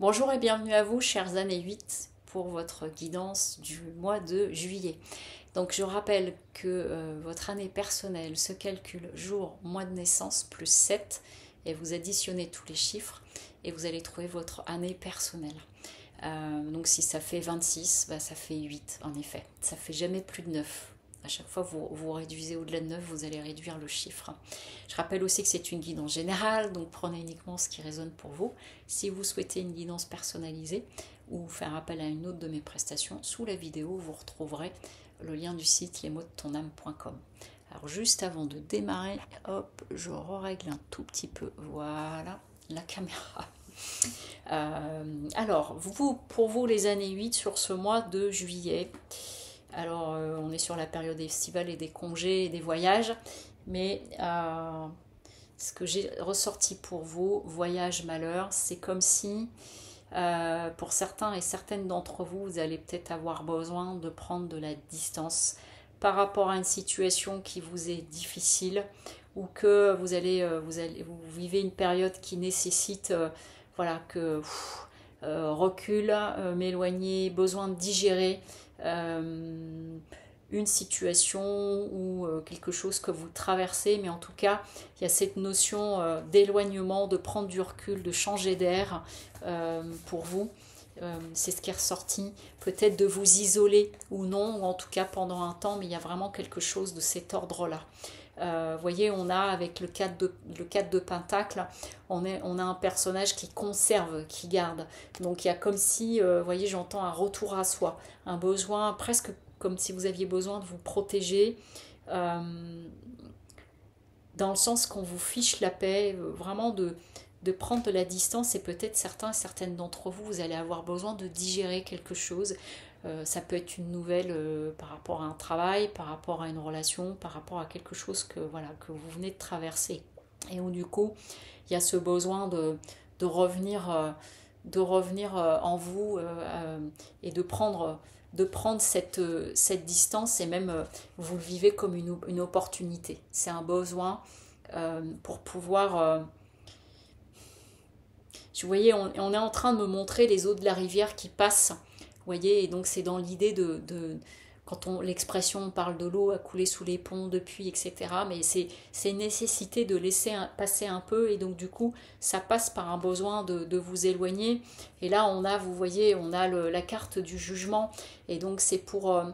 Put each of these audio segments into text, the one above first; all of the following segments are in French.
Bonjour et bienvenue à vous, chers années 8, pour votre guidance du mois de juillet. Donc je rappelle que votre année personnelle se calcule jour, mois de naissance plus 7 et vous additionnez tous les chiffres et vous allez trouver votre année personnelle. Donc si ça fait 26, bah, ça fait 8 en effet. Ça fait jamais plus de 9. À chaque fois vous réduisez au-delà de 9, vous allez réduire le chiffre. Je rappelle aussi que c'est une guidance générale, donc prenez uniquement ce qui résonne pour vous. Si vous souhaitez une guidance personnalisée ou faire appel à une autre de mes prestations, sous la vidéo, vous retrouverez le lien du site lesmotsdetonâme.com. Alors juste avant de démarrer, hop, je règle un tout petit peu, voilà, la caméra. Alors, pour vous les années 8 sur ce mois de juillet, alors on est sur la période estivale et des congés et des voyages, mais ce que j'ai ressorti pour vous, voyage, malheur, c'est comme si pour certains et certaines d'entre vous, vous allez peut-être avoir besoin de prendre de la distance par rapport à une situation qui vous est difficile ou que vous vivez une période qui nécessite voilà, recul, m'éloigner, besoin de digérer une situation ou quelque chose que vous traversez, mais en tout cas, il y a cette notion d'éloignement, de prendre du recul, de changer d'air pour vous. C'est ce qui est ressorti, peut-être de vous isoler ou non, ou en tout cas pendant un temps, mais il y a vraiment quelque chose de cet ordre-là. Vous voyez, on a avec le 4 de Pentacle, on a un personnage qui conserve, qui garde. Donc il y a comme si, vous voyez, j'entends un retour à soi, un besoin presque comme si vous aviez besoin de vous protéger, dans le sens qu'on vous fiche la paix, vraiment de prendre de la distance, et peut-être certains et certaines d'entre vous, vous allez avoir besoin de digérer quelque chose. Ça peut être une nouvelle par rapport à un travail, par rapport à une relation, par rapport à quelque chose que, voilà, que vous venez de traverser. Et où du coup, il y a ce besoin de revenir, en vous et de prendre cette distance, et même vous le vivez comme une opportunité. C'est un besoin pour pouvoir... vous voyez, on est en train de me montrer les eaux de la rivière qui passent. Vous voyez, et donc c'est dans l'idée quand l'expression parle de l'eau à couler sous les ponts depuis, etc. Mais c'est une nécessité de laisser passer un peu, et donc du coup, ça passe par un besoin de vous éloigner. Et là, vous voyez, on a la carte du jugement, et donc c'est pour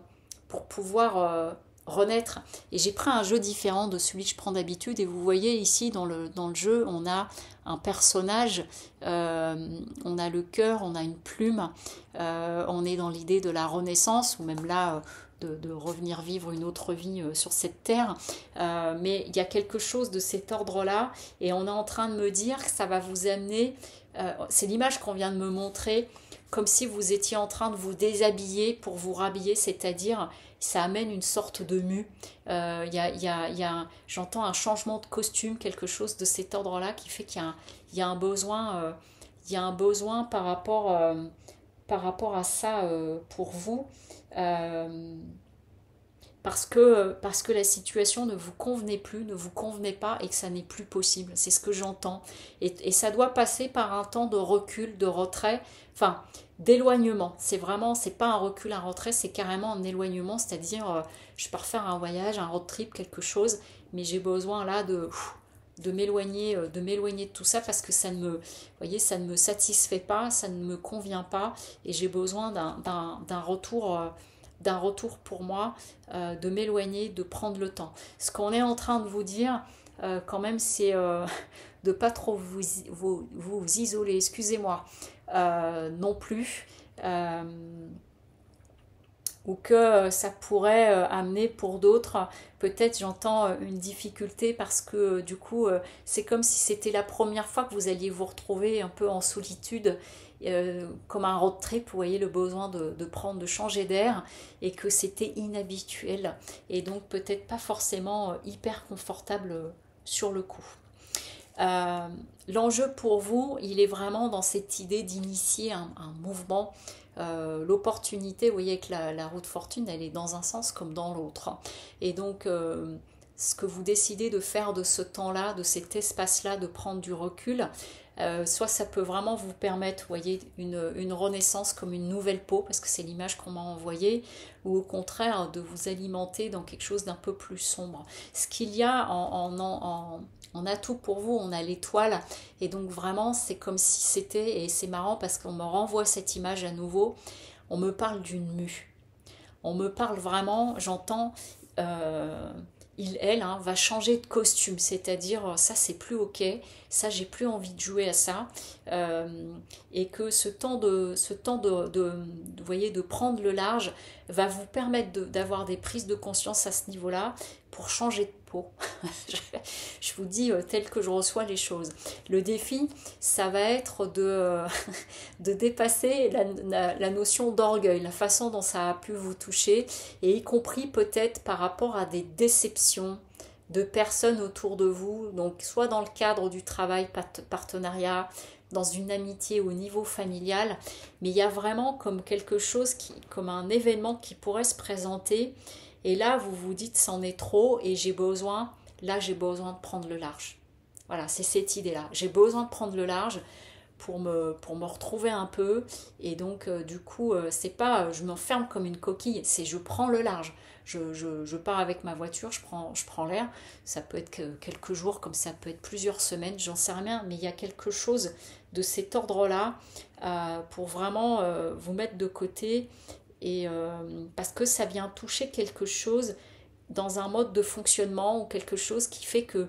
pouvoir renaître. Et j'ai pris un jeu différent de celui que je prends d'habitude, et vous voyez ici dans le jeu, on a un personnage, on a le cœur, on a une plume, on est dans l'idée de la renaissance, ou même là de revenir vivre une autre vie sur cette terre, mais il y a quelque chose de cet ordre-là, et on est en train de me dire que ça va vous amener, c'est l'image qu'on vient de me montrer, comme si vous étiez en train de vous déshabiller pour vous rhabiller, c'est-à-dire ça amène une sorte de mue. J'entends un changement de costume, quelque chose de cet ordre-là qui fait qu'il y a un besoin, par rapport à ça pour vous. Parce que la situation ne vous convenait plus, ne vous convenait pas, et que ça n'est plus possible. C'est ce que j'entends. Et ça doit passer par un temps de recul, de retrait, enfin d'éloignement. C'est pas un recul, un retrait, c'est carrément un éloignement, c'est-à-dire je pars faire un voyage, un road trip, quelque chose, mais j'ai besoin là de m'éloigner de tout ça, parce que voyez, ça ne me satisfait pas, ça ne me convient pas, et j'ai besoin d'un retour pour moi, de m'éloigner, de prendre le temps. Ce qu'on est en train de vous dire, quand même, c'est de pas trop vous isoler, excusez-moi, non plus, ou que ça pourrait amener pour d'autres, peut-être j'entends une difficulté, parce que du coup, c'est comme si c'était la première fois que vous alliez vous retrouver un peu en solitude, comme un road trip, vous voyez, le besoin de changer d'air, et que c'était inhabituel, et donc peut-être pas forcément hyper confortable sur le coup. L'enjeu pour vous, il est vraiment dans cette idée d'initier un mouvement, l'opportunité. Vous voyez que la roue de fortune, elle est dans un sens comme dans l'autre. Et donc, ce que vous décidez de faire de ce temps-là, de cet espace-là, de prendre du recul, Soit ça peut vraiment vous permettre, vous voyez, une renaissance comme une nouvelle peau, parce que c'est l'image qu'on m'a envoyée, ou au contraire de vous alimenter dans quelque chose d'un peu plus sombre. Ce qu'il y a en atout pour vous, on a l'étoile, et donc vraiment c'est comme si c'était, et c'est marrant parce qu'on me renvoie cette image à nouveau, on me parle d'une mue. On me parle vraiment, j'entends, elle, va changer de costume, c'est-à-dire ça c'est plus ok, ça j'ai plus envie de jouer à ça, et que vous voyez, de prendre le large va vous permettre d'avoir des prises de conscience à ce niveau-là pour changer de peau. Je vous dis tel que je reçois les choses. Le défi, ça va être de dépasser la notion d'orgueil, la façon dont ça a pu vous toucher, et y compris peut-être par rapport à des déceptions de personnes autour de vous, donc soit dans le cadre du travail, partenariat, dans une amitié au niveau familial, mais il y a vraiment comme quelque chose, comme un événement qui pourrait se présenter, et là vous vous dites c'en est trop et j'ai besoin de prendre le large. Voilà, c'est cette idée-là. J'ai besoin de prendre le large pour me retrouver un peu. Et donc, du coup, c'est pas je m'enferme comme une coquille, c'est je prends le large. Je pars avec ma voiture, je prends l'air. Ça peut être que quelques jours, comme ça peut être plusieurs semaines, j'en sais rien. Mais il y a quelque chose de cet ordre-là pour vraiment vous mettre de côté. Et parce que ça vient toucher quelque chose dans un mode de fonctionnement ou quelque chose qui fait que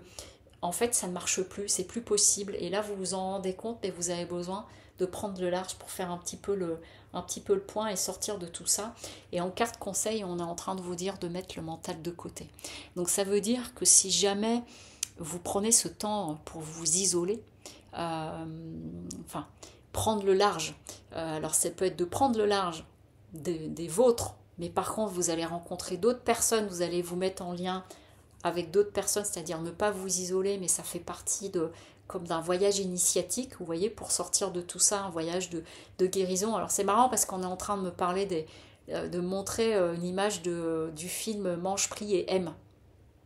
en fait ça ne marche plus, c'est plus possible, et là vous vous en rendez compte et vous avez besoin de prendre le large pour faire un petit peu le point et sortir de tout ça. Et en carte conseil, on est en train de vous dire de mettre le mental de côté. Donc ça veut dire que si jamais vous prenez ce temps pour vous isoler, prendre le large, alors ça peut être de prendre le large des vôtres, mais par contre vous allez rencontrer d'autres personnes, vous allez vous mettre en lien avec d'autres personnes, c'est-à-dire ne pas vous isoler, mais ça fait partie comme d'un voyage initiatique, vous voyez, pour sortir de tout ça, un voyage de guérison. Alors c'est marrant parce qu'on est en train de me parler de montrer une image du film Mange, prie et aime,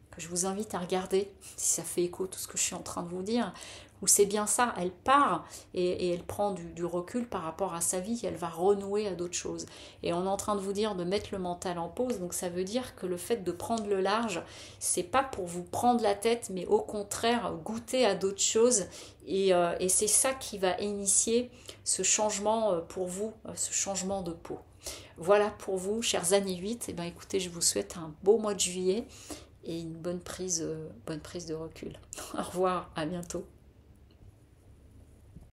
que je vous invite à regarder, si ça fait écho tout ce que je suis en train de vous dire, où c'est bien ça, elle part et elle prend du recul par rapport à sa vie, elle va renouer à d'autres choses. Et on est en train de vous dire de mettre le mental en pause, donc ça veut dire que le fait de prendre le large, c'est pas pour vous prendre la tête, mais au contraire, goûter à d'autres choses, et c'est ça qui va initier ce changement pour vous, ce changement de peau. Voilà pour vous, chers années 8, et bien écoutez, je vous souhaite un beau mois de juillet, et une bonne prise de recul. Au revoir, à bientôt.